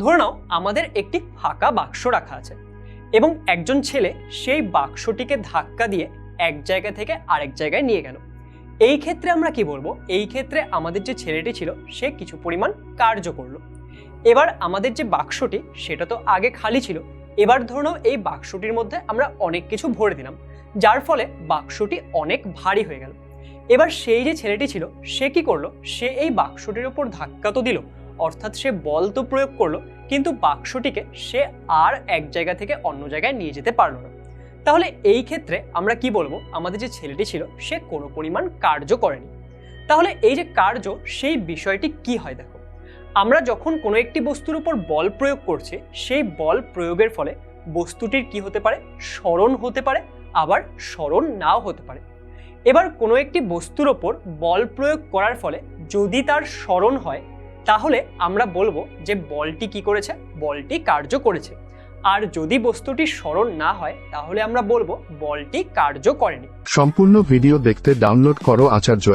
ধরে নাও আমাদের একটি ফাঁকা বাক্স রাখা আছে এবং একজন ছেলে সেই বাক্সটিকে ধাক্কা দিয়ে এক জায়গা থেকে আরেক জায়গায় নিয়ে গেল। এই ক্ষেত্রে আমরা কি বলবো? এই ক্ষেত্রে আমাদের যে ছেলেটি ছিল সে কিছু পরিমাণ কার্য করলো। এবার আমাদের যে বাক্সটি সেটা তো আগে খালি ছিল, এবার ধরে নাও এই বাক্সটির মধ্যে আমরা অনেক কিছু ভরে দিলাম, যার ফলে বাক্সটি অনেক ভারী হয়ে গেল। এবার সেই যে ছেলেটি ছিল সে কি করলো? সে এই বাক্সটির উপর ধাক্কা তো দিল, অর্থাৎ সে বল তো প্রয়োগ করলো, কিন্তু বাক্সটিকে সে আর এক জায়গা থেকে অন্য জায়গায় নিয়ে যেতে পারলো না। তাহলে এই ক্ষেত্রে আমরা কি বলবো? আমাদের যে ছেলেটি ছিল সে কোনো পরিমাণ কার্য করেনি। তাহলে এই যে কার্য, সেই বিষয়টি কি হয় দেখো, আমরা যখন কোনো একটি বস্তুর উপর বল প্রয়োগ করছি, সেই বল প্রয়োগের ফলে বস্তুটির কি হতে পারে? সরণ হতে পারে, আবার সরণ নাও হতে পারে। এবার কোনো একটি বস্তুর ওপর বল প্রয়োগ করার ফলে যদি তার সরণ হয়, তাহলে আমরা বলবো যে বলটি কি করেছে? বলটি কার্য করেছে। আর যদি বস্তুটি সরণ না হয়, তাহলে আমরা বলবো বলটি কার্য করেনি। সম্পূর্ণ ভিডিও দেখতে ডাউনলোড করো আচার্য